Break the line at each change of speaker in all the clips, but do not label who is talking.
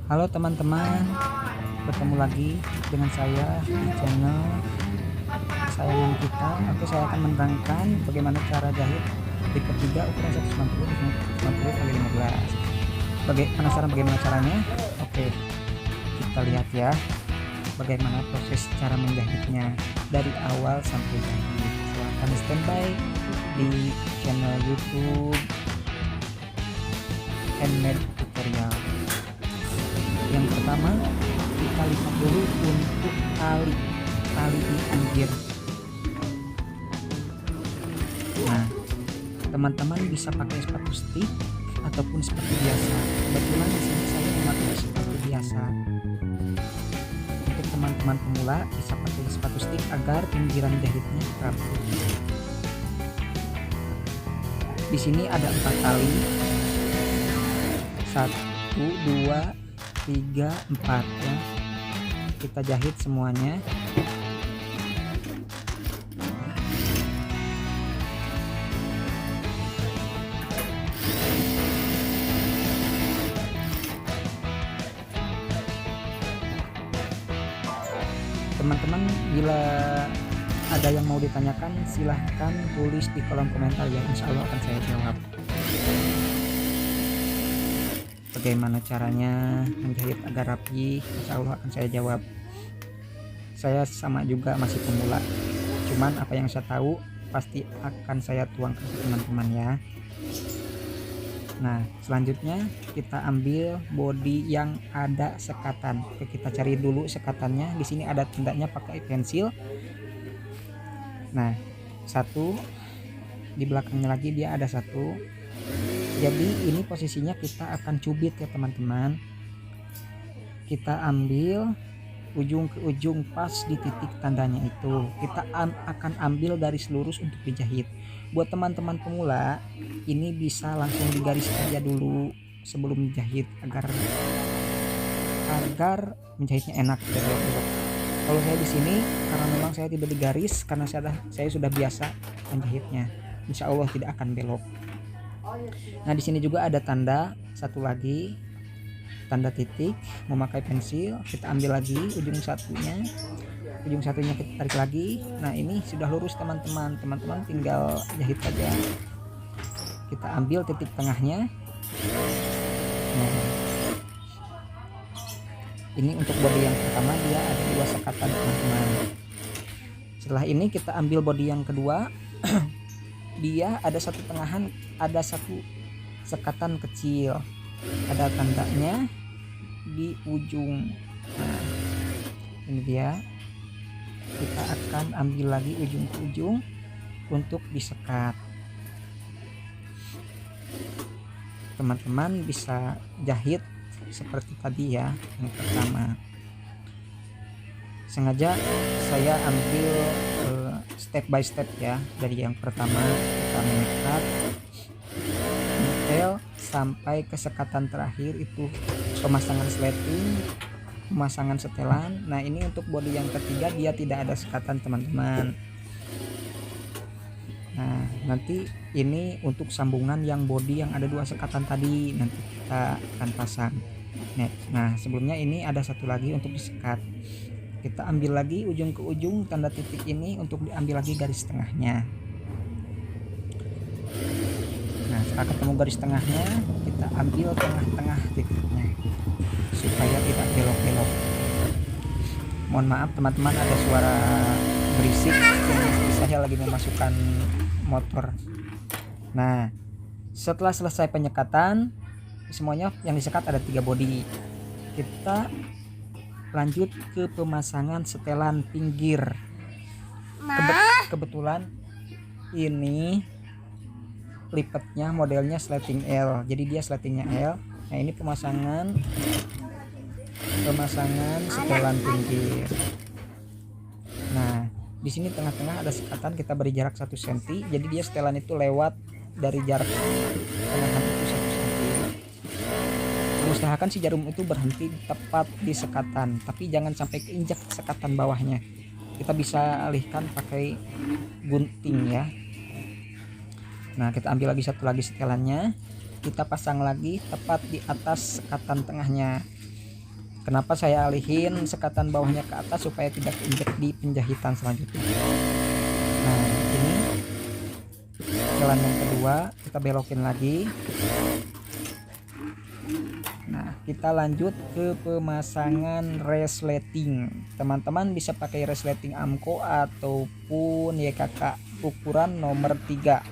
Halo teman-teman, bertemu lagi dengan saya di channel kesayangan kita. Oke, saya akan menerangkan bagaimana cara jahit lipat 3 ukuran 190 kali 15. Penasaran bagaimana caranya? Oke, kita lihat ya bagaimana proses cara menjahitnya dari awal sampai jahit. Silahkan standby di channel YouTube Handmade Tutorial. Yang pertama, kita lipat dulu untuk tali di pinggir. Nah, teman-teman bisa pakai sepatu stick ataupun sepatu biasa. Kebetulan di sini saya memakai sepatu biasa. Untuk teman-teman pemula bisa pakai sepatu stick agar pinggiran jahitnya rapi. Di sini ada 4 tali. 1, 2, 3, 4 ya. Kita jahit semuanya. Teman-teman, bila ada yang mau ditanyakan silahkan tulis di kolom komentar ya, insya Allah akan saya jawab. Bagaimana caranya menjahit agar rapi, insya Allah akan saya jawab. Saya sama juga masih pemula, cuman apa yang saya tahu pasti akan saya tuangkan ke teman-teman ya. Nah, selanjutnya kita ambil bodi yang ada sekatan. Oke, kita cari dulu sekatannya. Di sini ada tandanya pakai pensil. Nah, satu di belakangnya lagi dia ada satu. Jadi ini posisinya kita akan cubit ya teman-teman. Kita ambil ujung ke ujung pas di titik tandanya itu. Kita akan ambil garis lurus untuk dijahit. Buat teman-teman pemula, ini bisa langsung digaris aja dulu sebelum dijahit agar menjahitnya enak. Kalau saya di sini karena memang saya tidak digaris karena saya sudah biasa menjahitnya. Insya Allah tidak akan belok. Nah, di sini juga ada tanda satu lagi, tanda titik memakai pensil. Kita ambil lagi ujung satunya kita tarik lagi. Nah, ini sudah lurus teman-teman tinggal jahit saja. Kita ambil titik tengahnya. Nah, ini untuk bodi yang pertama dia ada 2 sekatan teman-teman. Setelah ini kita ambil bodi yang kedua. Dia ada satu tengahan, ada satu sekatan kecil, ada tandanya di ujung. Nah, ini dia. Kita akan ambil lagi ujung ke ujung untuk disekat. Teman-teman bisa jahit seperti tadi ya yang pertama. Sengaja saya ambil step by step ya. Dari yang pertama kita mengikat detail sampai ke sekatan terakhir itu pemasangan sleting, pemasangan setelan. Nah, ini untuk bodi yang ketiga dia tidak ada sekatan teman-teman. Nah, nanti ini untuk sambungan yang bodi yang ada 2 sekatan tadi nanti kita akan pasang. Nah, sebelumnya ini ada satu lagi untuk disekat. Kita ambil lagi ujung ke ujung tanda titik ini untuk diambil lagi garis tengahnya. Nah, setelah ketemu garis tengahnya kita ambil tengah-tengah titiknya supaya tidak belok-belok. Mohon maaf teman-teman, ada suara berisik yang saya lagi memasukkan motor. Nah, setelah selesai penyekatan semuanya yang disekat ada 3 bodi, kita lanjut ke pemasangan setelan pinggir. Kebetulan ini lipatnya modelnya sleting L, jadi dia sletingnya L. Nah, ini pemasangan setelan pinggir. Nah, di sini tengah-tengah ada sekatan, kita beri jarak 1 cm, jadi dia setelan itu lewat dari jarak tengahan itu 1 cm. Usahakan si jarum itu berhenti tepat di sekatan, tapi jangan sampai keinjak sekatan bawahnya. Kita bisa alihkan pakai gunting ya. Nah, kita ambil lagi satu lagi setelannya, kita pasang lagi tepat di atas sekatan tengahnya. Kenapa saya alihin sekatan bawahnya ke atas supaya tidak keinjek di penjahitan selanjutnya. Nah ini jalan yang kedua, kita belokin lagi. Nah kita lanjut ke pemasangan resleting. Teman-teman bisa pakai resleting AMCO ataupun YKK ukuran nomor 3.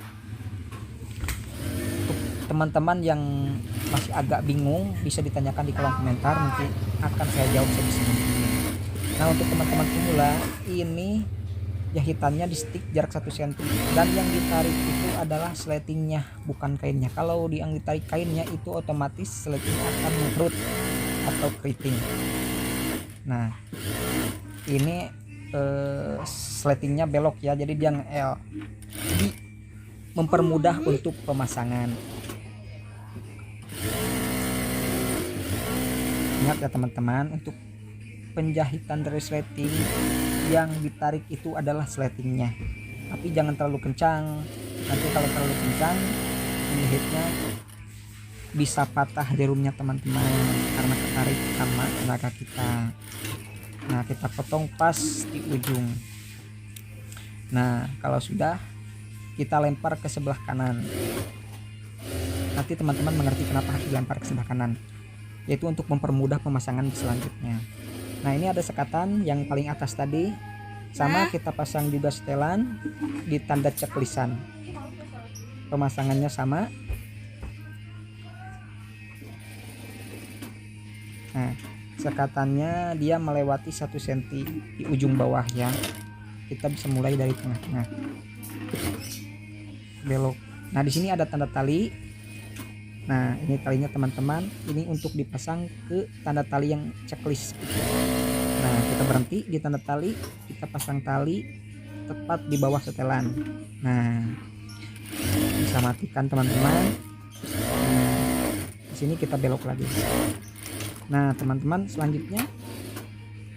Untuk teman-teman yang masih agak bingung bisa ditanyakan di kolom komentar, nanti akan saya jawab sebisa mungkin. Nah untuk teman-teman pemula, ini jahitannya di stick jarak 1 cm dan yang ditarik itu adalah sletingnya, bukan kainnya. Kalau yang ditarik kainnya itu otomatis sletingnya akan mengerut atau keriting. Nah ini sletingnya belok ya, jadi dia nge-L, jadi mempermudah untuk pemasangan. Ingat ya teman-teman, untuk penjahitan dari sleting yang ditarik itu adalah sletingnya, tapi jangan terlalu kencang. Nanti kalau terlalu kencang menjahitnya bisa patah jarumnya teman-teman, karena ketarik sama tenaga kita. Nah kita potong pas di ujung. Nah kalau sudah, kita lempar ke sebelah kanan. Nanti teman-teman mengerti kenapa harus dilempar ke sebelah kanan, yaitu untuk mempermudah pemasangan selanjutnya. Nah ini ada sekatan yang paling atas tadi, sama kita pasang juga setelan di tanda ceklisan. Pemasangannya sama. Nah sekatannya dia melewati 1 cm di ujung bawah ya. Kita bisa mulai dari tengah-tengah, belok. Nah di sini ada tanda tali. Nah ini talinya teman-teman, ini untuk dipasang ke tanda tali yang checklist. Nah kita berhenti di tanda tali, kita pasang tali tepat di bawah setelan. Nah bisa matikan teman-teman. Nah di sini kita belok lagi. Nah teman-teman, selanjutnya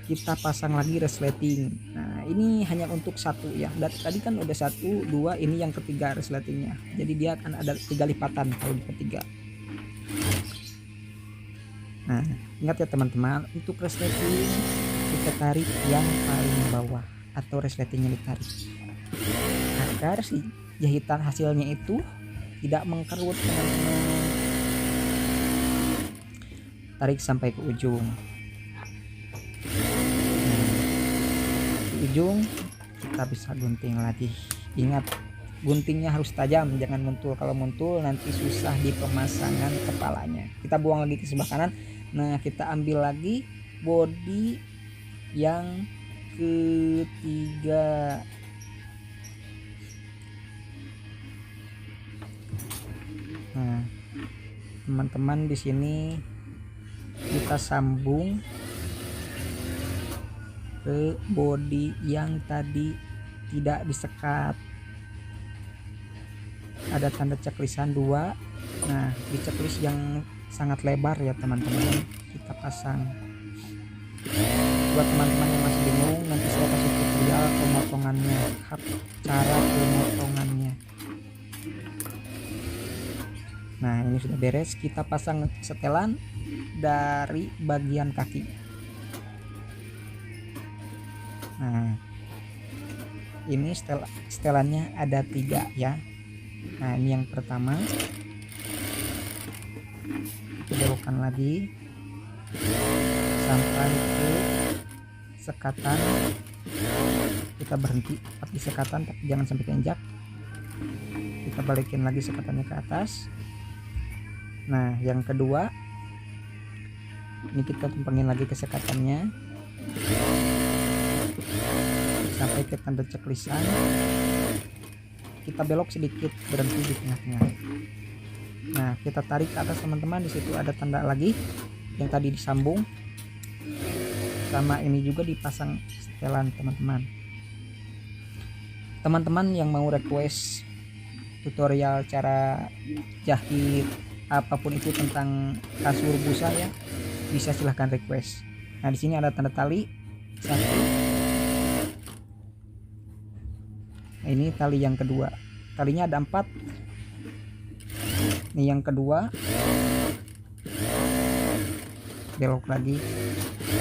kita pasang lagi resleting. Nah ini hanya untuk satu ya, dan tadi kan udah 1, 2, ini yang ketiga resletingnya, jadi dia akan ada 3 lipatan kalau di ketiga. Nah ingat ya teman-teman, untuk resleting kita tarik yang paling bawah atau resletingnya ditarik agar si jahitan hasilnya itu tidak mengkerut teman-teman. Tarik sampai ke ujung. Ujung kita bisa gunting lagi. Ingat, guntingnya harus tajam, jangan muntul. Kalau muntul nanti susah di pemasangan kepalanya. Kita buang lagi ke sebelah kanan. Nah kita ambil lagi bodi yang ketiga. Nah teman-teman, di sini kita sambung ke bodi yang tadi tidak disekat. Ada tanda ceklisan 2. Nah di checklist yang sangat lebar ya teman-teman, kita pasang. Buat teman-teman yang masih bingung, nanti saya kasih tutorial pemotongannya, cara pemotongannya. Nah ini sudah beres, kita pasang setelan dari bagian kaki. Nah ini setelannya ada 3 ya. Nah ini yang pertama, kita belokkan lagi sampai ke sekatan. Kita berhenti tapi sekatan, tapi jangan sampai keinjak. Kita balikin lagi sekatannya ke atas. Nah yang kedua, ini kita tumpangin lagi ke sekatannya sampai ke tanda ceklisan. Kita belok sedikit, berhenti di tengah-tengah. Nah kita tarik ke atas teman-teman, di situ ada tanda lagi yang tadi disambung, sama ini juga dipasang setelan teman-teman. Teman-teman yang mau request tutorial cara jahit apapun itu tentang kasur busa ya, bisa silahkan request. Nah di sini ada tanda tali 1. Nah, ini tali yang kedua, talinya ada 4. Ini yang kedua, belok lagi.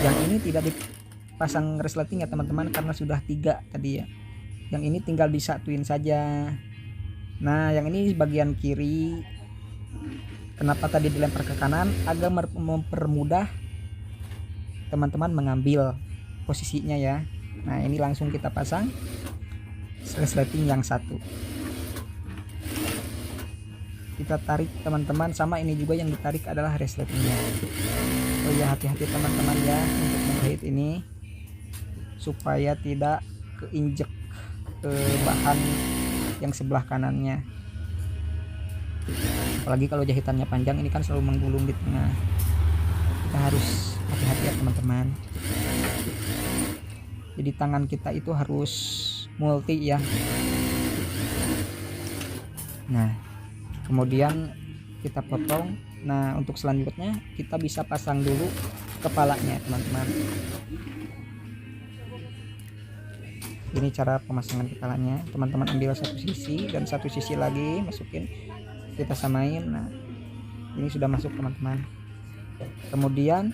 Yang ini tidak dipasang resleting ya teman-teman, karena sudah 3 tadi ya. Yang ini tinggal disatuin saja. Nah yang ini bagian kiri, kenapa tadi dilempar ke kanan? Agar mempermudah teman-teman mengambil posisinya ya. Nah ini langsung kita pasang resleting yang satu, kita tarik teman-teman. Sama ini juga yang ditarik adalah resletingnya. Oh ya, hati-hati teman-teman ya untuk menjahit ini supaya tidak keinjek ke bahan yang sebelah kanannya. Apalagi kalau jahitannya panjang, ini kan selalu menggulung di tengah. Kita harus hati-hati ya teman-teman. Jadi tangan kita itu harus multi ya. Nah kemudian kita potong. Nah untuk selanjutnya kita bisa pasang dulu kepalanya teman-teman. Ini cara pemasangan kepalanya. Teman-teman ambil satu sisi dan satu sisi lagi masukin, kita samain. Nah ini sudah masuk teman-teman. Kemudian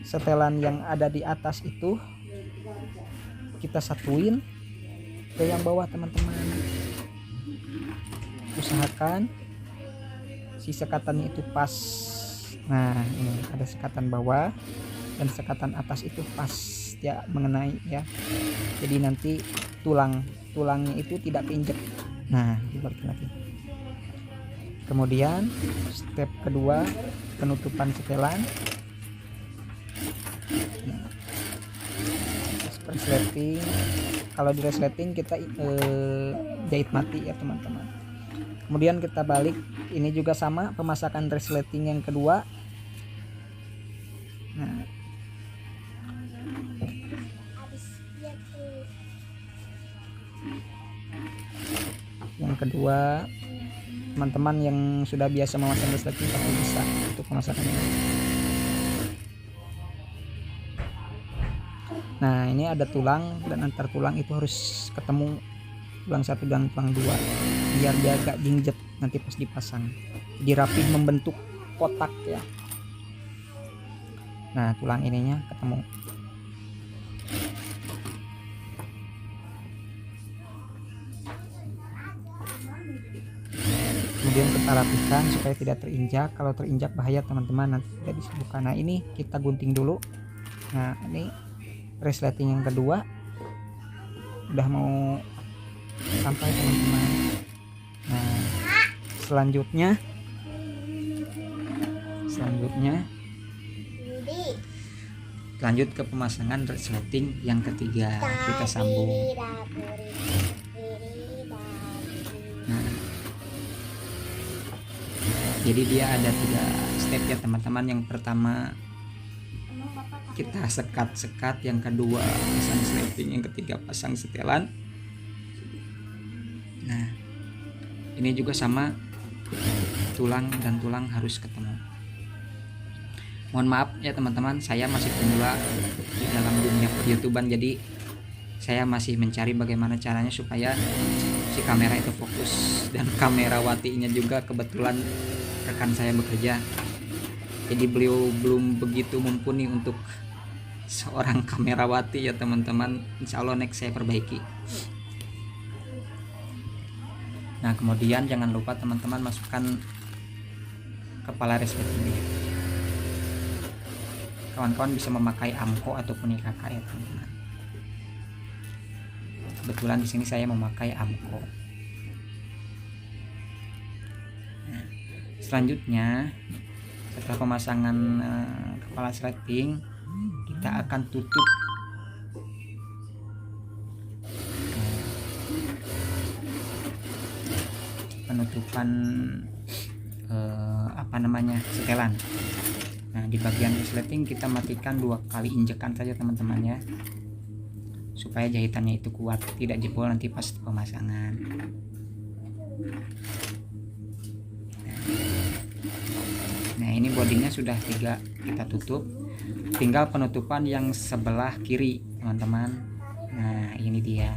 setelan yang ada di atas itu kita satuin ke yang bawah teman-teman. Usahakan si sekatannya itu pas. Nah ini ada sekatan bawah dan sekatan atas itu pas ya, mengenai ya. Jadi nanti tulangnya itu tidak keinjek. Nah dibalikin lagi. Kemudian step kedua, penutupan setelan. Nah, resleting. Kalau di resleting kita jahit mati ya teman-teman. Kemudian kita balik, ini juga sama pemasakan resleting yang kedua. Nah yang kedua, teman-teman yang sudah biasa memasang resleting pasti bisa untuk pemasakannya. Nah ini ada tulang, dan antar tulang itu harus ketemu, tulang satu dan tulang dua, biar dia agak jingjet nanti pas dipasang, jadi rapih membentuk kotak ya. Nah tulang ininya ketemu. Kemudian kita rapihkan supaya tidak terinjak. Kalau terinjak bahaya teman-teman, nanti tidak bisa buka. Nah ini kita gunting dulu. Nah ini resleting yang kedua udah mau sampai teman-teman. Nah selanjutnya lanjut ke pemasangan resleting yang ketiga. Kita sambung. Nah jadi dia ada 3 step ya teman-teman. Yang pertama kita sekat, yang kedua pasang resleting, yang ketiga pasang setelan. Nah ini juga sama, tulang dan tulang harus ketemu. Mohon maaf ya teman-teman, saya masih pemula di dalam dunia per-YouTuban, jadi saya masih mencari bagaimana caranya supaya si kamera itu fokus, dan kamerawatinya juga kebetulan rekan saya bekerja, jadi beliau belum begitu mumpuni untuk seorang kamerawati ya teman-teman. Insya Allah next saya perbaiki. Nah kemudian jangan lupa teman-teman masukkan kepala resleting. Kawan-kawan bisa memakai amko ataupun IKK ya teman-teman. Kebetulan di sini saya memakai amko. Nah, selanjutnya setelah pemasangan kepala resleting, kita akan tutup penutupan setelan. Nah di bagian resleting kita matikan 2 kali injekan saja teman-teman ya, supaya jahitannya itu kuat, tidak jebol nanti pas pemasangan. Nah ini bodinya sudah 3 kita tutup, tinggal penutupan yang sebelah kiri teman-teman. Nah ini dia.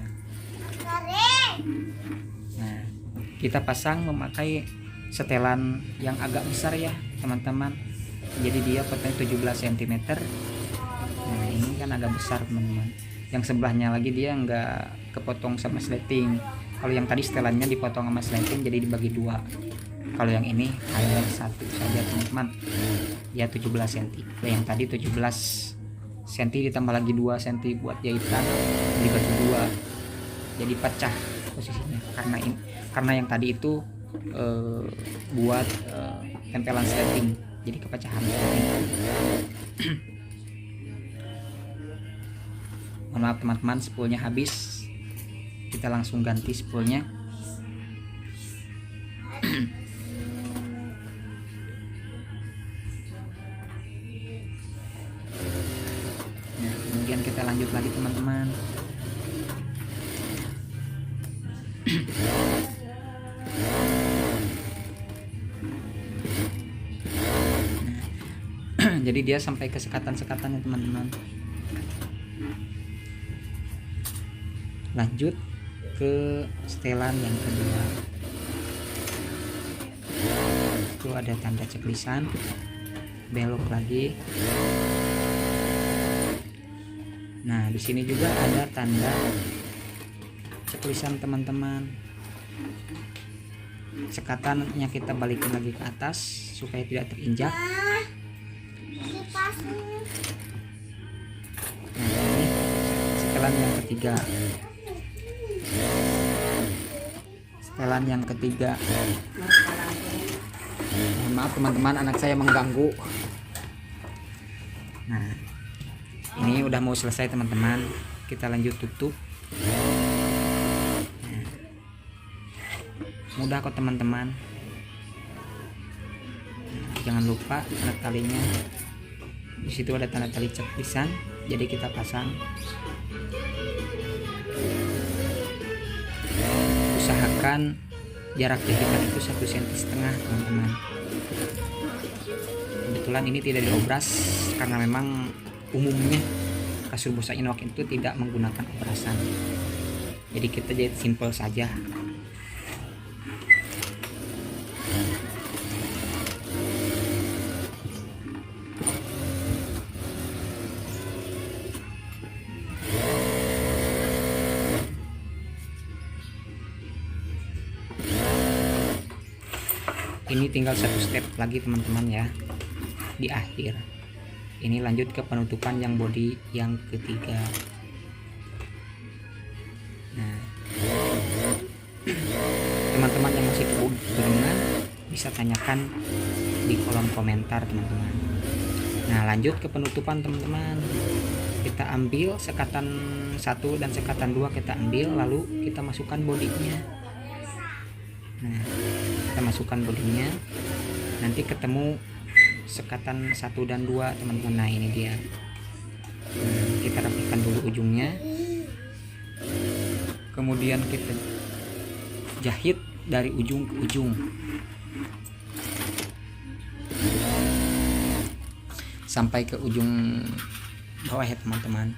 Nah kita pasang memakai setelan yang agak besar ya teman-teman. jadi dia potong 17 cm. Nah ini kan agak besar teman-teman. Yang sebelahnya lagi dia nggak kepotong sama sleting. Kalau yang tadi setelannya dipotong sama sleting jadi dibagi dua. Kalau yang ini hanya satu saja teman-teman, ya 17 cm. Kalau yang tadi 17 cm ditambah lagi 2 cm buat jahitan, dibagi dua jadi pecah posisinya. Karena yang tadi itu buat tempelan sleting, jadi kepecahan. Mohon maaf teman-teman, spoolnya habis, kita langsung ganti spoolnya. Nah, kemudian kita lanjut lagi teman-teman. Jadi dia sampai ke sekatan-sekatan ya teman-teman. Lanjut ke setelan yang kedua. Itu ada tanda ceklisan, belok lagi. Nah di sini juga ada tanda ceklisan teman-teman. Sekatannya kita balikin lagi ke atas supaya tidak terinjak. Nah ini setelan yang ketiga. Setelan yang ketiga. Mohon maaf teman-teman, anak saya mengganggu. Nah ini udah mau selesai teman-teman, kita lanjut tutup. Nah, mudah kok teman-teman. Nah, jangan lupa tanda talinya. Di situ ada tanda tali ceklisan, jadi kita pasang. Usahakan jarak jahitan itu 1,5 cm teman-teman. Kebetulan ini tidak diobras karena memang umumnya kasur busa Inox itu tidak menggunakan obrasan, jadi kita jahit simple saja. Ini tinggal satu step lagi teman-teman ya, di akhir. Ini lanjut ke penutupan yang bodi yang ketiga. Nah teman-teman yang masih kebingungan bisa tanyakan di kolom komentar teman-teman. Nah lanjut ke penutupan teman-teman. Kita ambil sekatan 1 dan sekatan 2 kita ambil, lalu kita masukkan bodinya. Nah kita masukkan bodinya, nanti ketemu sekatan 1 dan 2 teman-teman. Nah ini dia. Kita rapikan dulu ujungnya, kemudian kita jahit dari ujung ke ujung sampai ke ujung bawah ya teman-teman.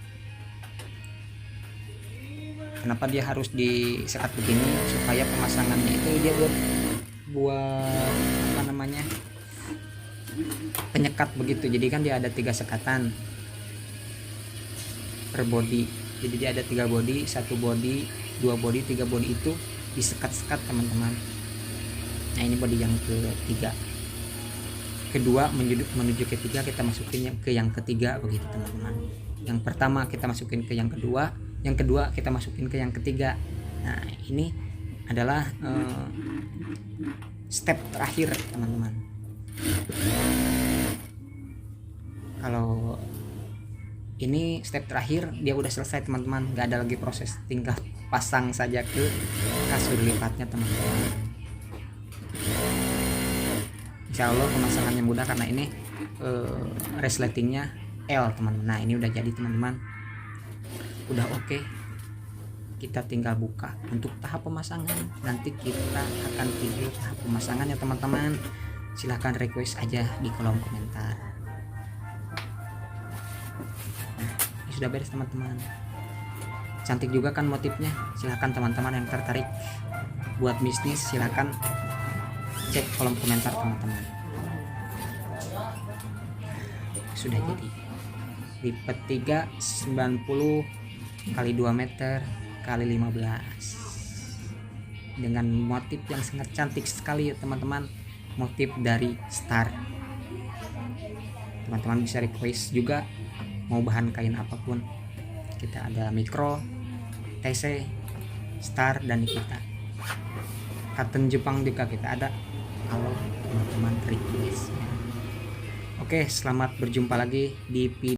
Kenapa dia harus disekat begini? Supaya pemasangannya itu dia buat apa namanya, penyekat begitu. Jadi kan dia ada 3 sekatan per body, jadi dia ada 3 body, 1 body, 2 body, 3 body itu disekat-sekat teman-teman. Nah ini body yang ketiga. Kedua menuju ketiga kita masukin ke yang ketiga begitu teman-teman. Yang pertama kita masukin ke yang kedua, yang kedua kita masukin ke yang ketiga. Nah ini adalah step terakhir teman-teman. Kalau ini step terakhir dia udah selesai teman-teman, nggak ada lagi proses, tinggal pasang saja ke kasur lipatnya teman-teman. Insya Allah pemasangannya mudah karena ini resletingnya L teman-teman. Nah ini udah jadi teman-teman, udah oke. Kita tinggal buka untuk tahap pemasangan. Nanti kita akan video tahap pemasangan ya teman-teman. Silahkan request aja di kolom komentar. Nah ini sudah beres teman-teman, cantik juga kan motifnya. Silahkan teman-teman yang tertarik buat bisnis, silahkan cek kolom komentar teman-teman. sudah jadi. Lipat 3 90 kali 2 meter kali 15 dengan motif yang sangat cantik sekali ya teman-teman, motif dari star. Teman-teman bisa request juga mau bahan kain apapun, kita ada mikro, TC, star, dan Nikita. Cotton Jepang juga kita ada kalau teman-teman request. Oke, selamat berjumpa lagi di video